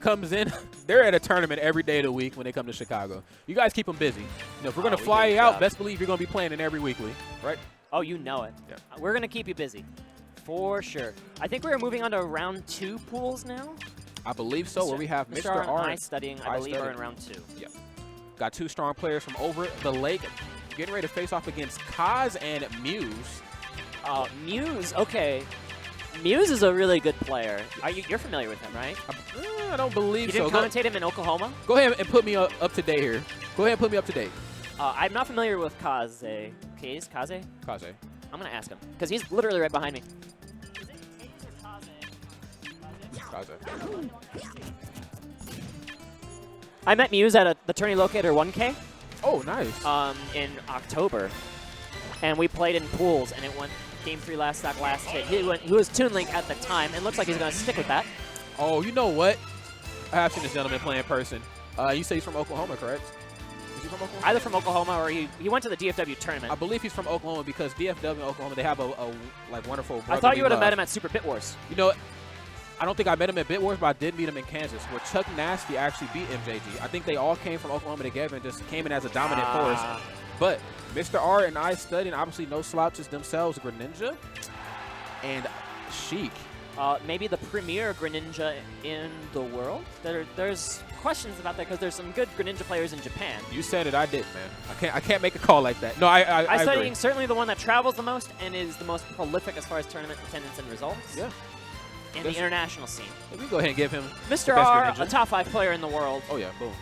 comes in. They're at a tournament every day of the week when they come to Chicago. You guys keep them busy. You know, if we're going to fly you out, best believe you're going to be playing in every weekly, right? Oh, you know it. Yeah. We're going to keep you busy. For sure. I think we're moving on to round 2 pools now. I believe so, where we have Mr. R and iStudying, I believe, are in round 2. Yep. Got 2 strong players from over the lake getting ready to face off against Kaze and Muse. Muse, okay. Muse is a really good player. You're familiar with him, right? I don't believe so. You didn't commentate him in Oklahoma? Go ahead and put me up to date here. Go ahead and put me up to date. I'm not familiar with Kaze. Kaze? Kaze. I'm going to ask him, because he's literally right behind me. Kaze. I met Muse at the Tourney Locator 1K. Oh, nice. In October. And we played in pools, and it went Game 3 last stock, last hit. He was Toon Link at the time, and looks like he's going to stick with that. Oh, you know what? I have seen this gentleman play in person. You say he's from Oklahoma, correct? Is he from Oklahoma? Either from Oklahoma or he went to the DFW tournament. I believe he's from Oklahoma because DFW and Oklahoma, they have a like wonderful brotherly I thought you would have love. met him at Super Bit Wars. You know, I don't think I met him at Bit Wars, but I did meet him in Kansas, where Chuck Nasty actually beat MJG. I think they all came from Oklahoma together and just came in as a dominant force. But Mr. R and iStudying, obviously no slouches themselves, Greninja and Sheik. Maybe the premier Greninja in the world? There's questions about that because there's some good Greninja players in Japan. You said it, I didn't, man. I can't make a call like that. No, I iStudying certainly the one that travels the most and is the most prolific as far as tournament attendance and results. Yeah. In the international scene. We can go ahead and give him Mr. R, a top 5 player in the world. Oh, yeah, boom.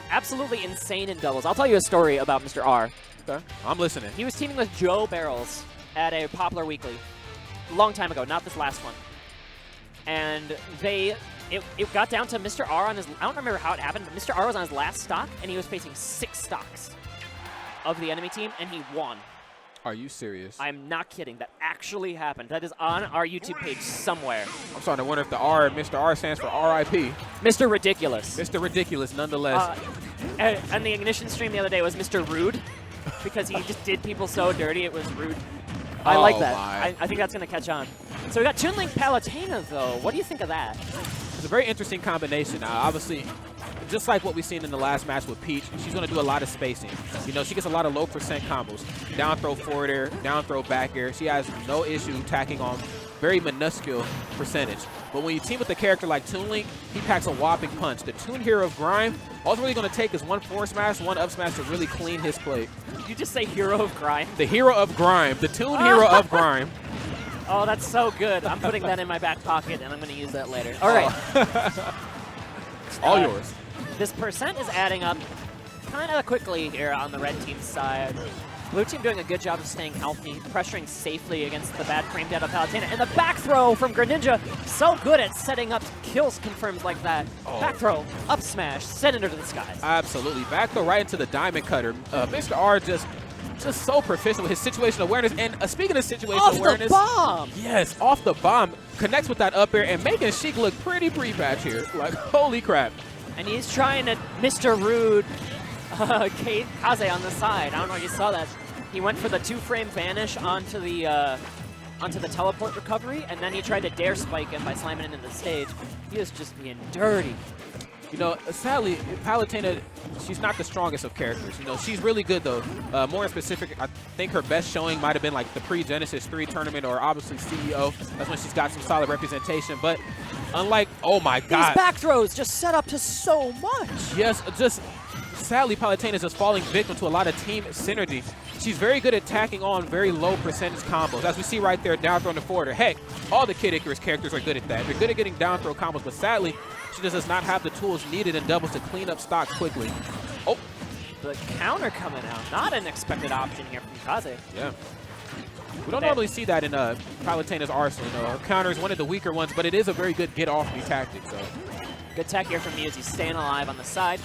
Absolutely insane in doubles. I'll tell you a story about Mr. R. Okay, I'm listening. He was teaming with Joe Barrels at a Poplar Weekly a long time ago, not this last one. And it got down to Mr. R on his, I don't remember how it happened, but Mr. R was on his last stock, and he was facing 6 stocks of the enemy team, and he won. Are you serious? I'm not kidding. That actually happened. That is on our YouTube page somewhere. I'm starting to wonder if the R, Mr. R stands for R.I.P. Mr. Ridiculous. Mr. Ridiculous, nonetheless. And the Ignition stream the other day was Mr. Rude, because he just did people so dirty it was rude. I like that. I think that's going to catch on. So we got Toon Link Palutena, though. What do you think of that? It's a very interesting combination. Obviously, just like what we've seen in the last match with Peach, she's going to do a lot of spacing. You know, she gets a lot of low percent combos. Down throw forward air, down throw back air. She has no issue tacking on very minuscule percentage. But when you team with a character like Toon Link, he packs a whopping punch. The Toon Hero of Grime, all it's really going to take is one forward smash, one up smash to really clean his plate. Did you just say Hero of Grime? The Hero of Grime. The Toon Hero of Grime. Oh, that's so good. I'm putting that in my back pocket, and I'm going to use that later. All right. All yours. This percent is adding up kind of quickly here on the red team's side. Blue team doing a good job of staying healthy, pressuring safely against the bad frame dead of Palutena. And the back throw from Greninja, so good at setting up kills confirms like that. Back throw, up smash, send it into the skies. Absolutely. Back throw right into the diamond cutter. Mr. R just so proficient with his situational awareness. And speaking of situational awareness. Off the bomb! Yes, off the bomb. Connects with that up air and making Sheik look pretty pre-patch here. Like, holy crap. And he's trying to Mr. Rude Kaze on the side. I don't know if you saw that. He went for the 2-frame vanish onto the teleport recovery, and then he tried to dare spike him by slamming it into the stage. He is just being dirty. You know, sadly, Palutena, she's not the strongest of characters. You know, she's really good, though. More specific, I think her best showing might have been like the pre-Genesis 3 tournament or obviously CEO. That's when she's got some solid representation. But unlike, oh my God. These back throws just set up to so much. Yes, just sadly, Palutena is just falling victim to a lot of team synergy. She's very good at tacking on very low percentage combos. As we see right there, down throw in the forwarder. Heck, all the Kid Icarus characters are good at that. They're good at getting down throw combos, but sadly, she just does not have the tools needed in doubles to clean up stock quickly. Oh. The counter coming out. Not an expected option here from Kaze. Yeah. We don't normally see that in Palutena's arsenal. You know, her counter is one of the weaker ones, but it is a very good get-off-me tactic. So. Good tech here from Muse. He's staying alive on the side.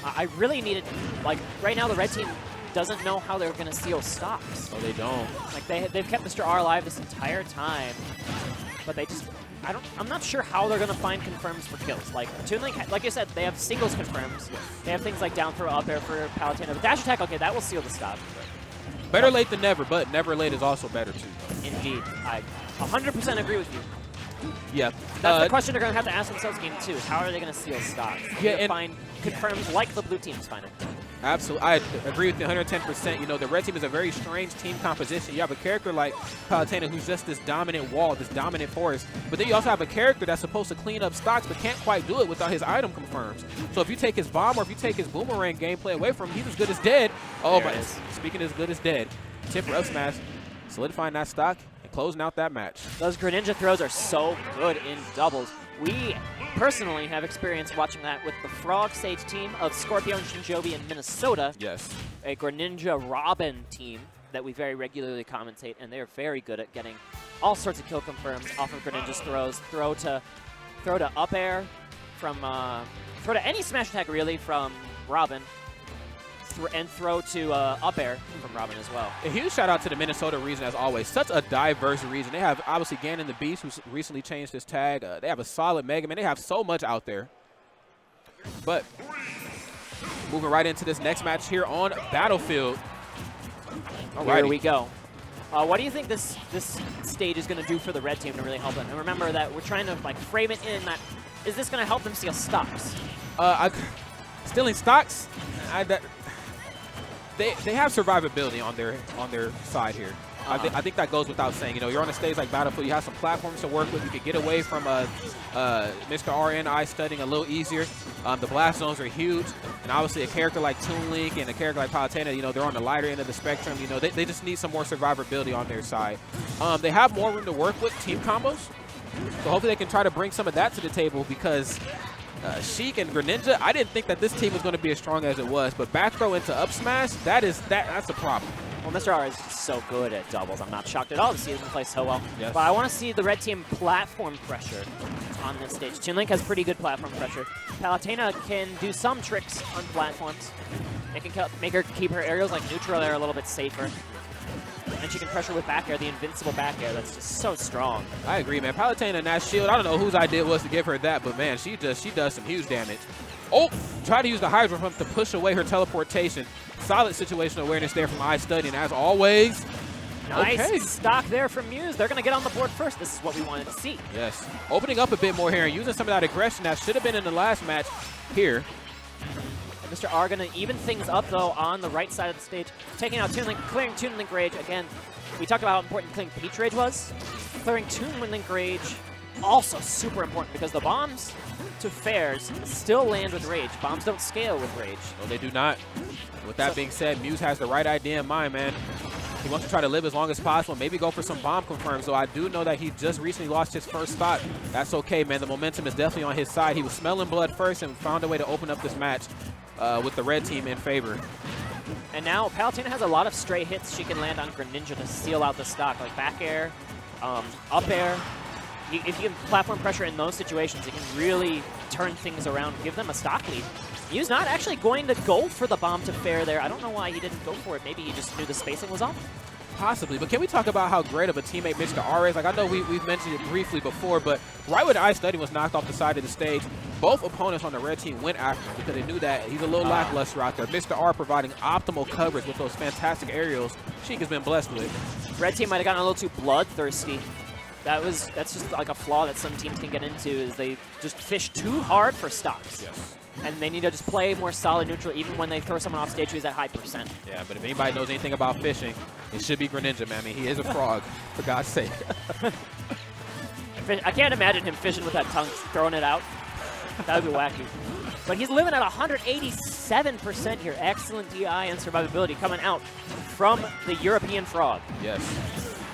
I really needed, like, right now the red team doesn't know how they're going to seal stocks. Oh, they don't. Like, they've kept Mr. R alive this entire time, but they just, I'm not sure how they're going to find confirms for kills. Like, Toon Link, like I said, they have singles confirms. They have things like down throw, up air for Palutena. But dash attack, okay, that will seal the stock. Better late than never, but never late is also better, too. Indeed. I 100% agree with you. Yeah. That's the question they're going to have to ask themselves game 2 is how are they going to steal stocks? Yeah, and and find confirms like the blue team's finding. Absolutely. I agree with you 110%. You know, the red team is a very strange team composition. You have a character like Palutena who's just this dominant wall, this dominant force. But then you also have a character that's supposed to clean up stocks but can't quite do it without his item confirms. So if you take his bomb or if you take his boomerang gameplay away from him, he's as good as dead. Oh, but speaking as good as dead, Tipper up smash, solidifying that stock and closing out that match. Those Greninja throws are so good in doubles. We personally have experience watching that with the Frog Stage team of Scorpio and Shinjobi in Minnesota. Yes. A Greninja Robin team that we very regularly commentate, and they're very good at getting all sorts of kill confirms off of Greninja's throws. Throw to up air from throw to any smash attack really from Robin. And throw to up air from Robin as well. A huge shout out to the Minnesota region as always. Such a diverse region. They have obviously Ganon the Beast, who's recently changed his tag. They have a solid Mega Man. They have so much out there. But moving right into this next match here on Battlefield. Here we go. What do you think this stage is going to do for the red team to really help them? And remember that we're trying to like frame it in that is this going to help them steal stocks? Stealing stocks. They have survivability on their side here. I think that goes without saying. You know, you're on a stage like Battlefield. You have some platforms to work with. You can get away from Mr. R and iStudying a little easier. The blast zones are huge, and obviously a character like Toon Link and a character like Palutena, you know, they're on the lighter end of the spectrum. You know, they just need some more survivability on their side. They have more room to work with team combos, so hopefully they can try to bring some of that to the table because. Sheik and Greninja, I didn't think that this team was going to be as strong as it was, but back throw into up smash, that's a problem. Well, Mr. R is so good at doubles. I'm not shocked at all to see him play so well. Yes. But I want to see the red team platform pressure on this stage. Toon Link has pretty good platform pressure. Palutena can do some tricks on platforms. It can make her keep her aerials like neutral air a little bit safer. And she can pressure with back air, the invincible back air. That's just so strong. I agree, man. Palutena and that shield, I don't know whose idea it was to give her that, but man, she does some huge damage. Oh, try to use the Hydro Pump to push away her teleportation. Solid situational awareness there from iStudying, as always. Nice stock there from Muse. They're going to get on the board first. This is what we wanted to see. Yes. Opening up a bit more here and using some of that aggression that should have been in the last match here. Mr. R going to even things up, though, on the right side of the stage. Taking out Toon Link, clearing Toon Link Rage. Again, we talked about how important clearing Peach Rage was. Clearing Toon Link Rage, also super important because the bombs to fairs still land with Rage. Bombs don't scale with Rage. No, they do not. With that being said, Muse has the right idea in mind, man. He wants to try to live as long as possible, maybe go for some bomb confirms. So I do know that he just recently lost his first stock. That's okay, man. The momentum is definitely on his side. He was smelling blood first and found a way to open up this match with the red team in favor. And now Palutena has a lot of stray hits she can land on Greninja to seal out the stock, like back air, up air. If you can platform pressure in those situations, it can really turn things around, give them a stock lead. Muse not actually going to go for the bomb to fair there. I don't know why he didn't go for it. Maybe he just knew the spacing was off. Possibly, but can we talk about how great of a teammate Mr. R is? Like, I know we've mentioned it briefly before, but right when iStudying was knocked off the side of the stage, both opponents on the red team went after him because they knew that he's a little lackluster out there. Mr. R providing optimal coverage with those fantastic aerials Sheik has been blessed with. Red team might have gotten a little too bloodthirsty. That's just like a flaw that some teams can get into is they just fish too hard for stocks. Yes. And they need to just play more solid neutral even when they throw someone off stage who's at high percent. Yeah, but if anybody knows anything about fishing, it should be Greninja, man. I mean, he is a frog, for God's sake. I can't imagine him fishing with that tongue, throwing it out. That would be wacky. But he's living at 187% here. Excellent DI and survivability coming out from the European frog. Yes.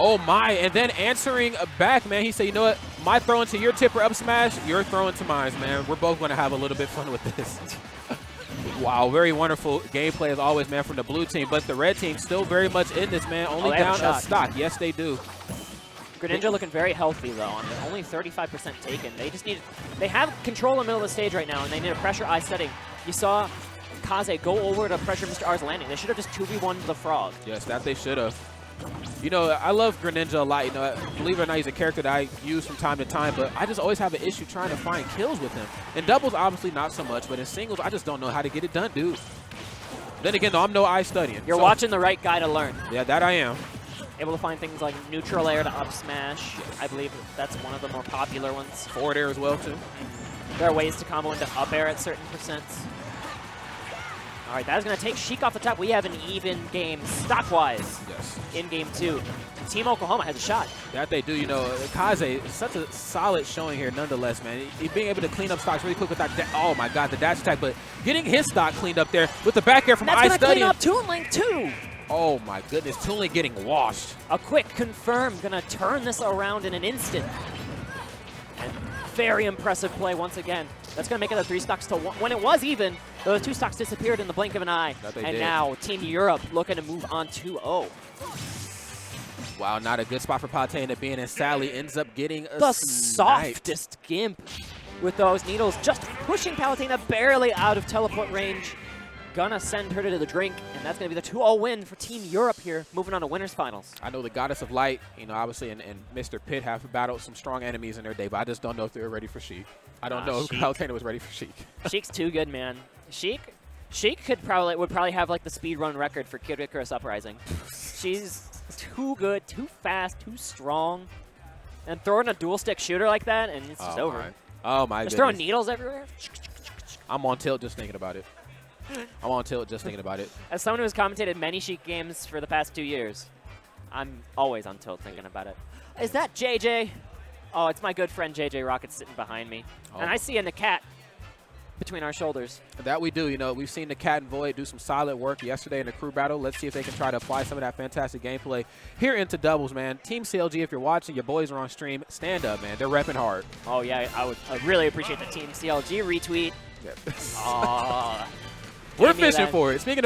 Oh my, and then answering back, man. He said, you know what, my throwing to your tipper up smash, you're throwing to mine, man. We're both going to have a little bit fun with this. Wow, very wonderful gameplay as always, man, from the blue team. But the red team still very much in this, man. Only down a stock. Yes, they do. Greninja looking very healthy, though. I mean, only 35% taken. They have control in the middle of the stage right now, and they need to pressure iStudying. You saw Kaze go over to pressure Mr. R's landing. They should have just 2v1'd the frog. Yes, that they should have. You know, I love Greninja a lot. You know, believe it or not, he's a character that I use from time to time, but I just always have an issue trying to find kills with him. In doubles, obviously not so much, but in singles, I just don't know how to get it done, dude. Then again, though, I'm no iStudying. You're watching the right guy to learn. Yeah, that I am. able to find things like neutral air to up smash. I believe that's one of the more popular ones. Forward air as well, too. There are ways to combo into up air at certain percents. All right, that is going to take Sheik off the top. We have an even game stock-wise in game 2. Team Oklahoma has a shot. That they do, you know. Kaze, such a solid showing here nonetheless, man. He being able to clean up stocks really quick with that, oh my God, the dash attack, but getting his stock cleaned up there with the back air from iStudying. That's going to clean up Toon Link too. Oh my goodness, Toon Link getting washed. A quick confirm, going to turn this around in an instant. And very impressive play once again. That's going to make it a 3 stocks to 1. When it was even, those 2 stocks disappeared in the blink of an eye. And now Team Europe looking to move on 2-0. Wow, not a good spot for Palutena being in. Sally ends up getting a the softest gimp with those needles, just pushing Palutena barely out of teleport range. Gonna send her to the drink, and that's gonna be the 2-0 win for Team Europe here, moving on to winners finals. I know the Goddess of Light, you know, obviously, and Mr. Pitt have battled some strong enemies in their day, but I just don't know if they were ready for Sheik. I don't know if Palutena was ready for Sheik. Sheik's too good, man. Sheik would probably have like the speed run record for Kid Icarus Uprising. She's too good, too fast, too strong, and throwing a dual stick shooter like that, and it's just over. Oh my goodness. Just throwing needles everywhere. I'm on tilt just thinking about it. I'm on tilt just thinking about it. As someone who has commentated many Sheik games for the past 2 years, I'm always on tilt thinking about it. Is that JJ? Oh, it's my good friend JJ Rocket sitting behind me. Oh. And I see the cat between our shoulders. That we do. You know, we've seen the Cat and Void do some solid work yesterday in the crew battle. Let's see if they can try to apply some of that fantastic gameplay here into doubles, man. Team CLG, if you're watching, your boys are on stream. Stand up, man. They're repping hard. Oh, yeah. I really appreciate the Team CLG retweet. Yeah. We're fishing for it. Speaking of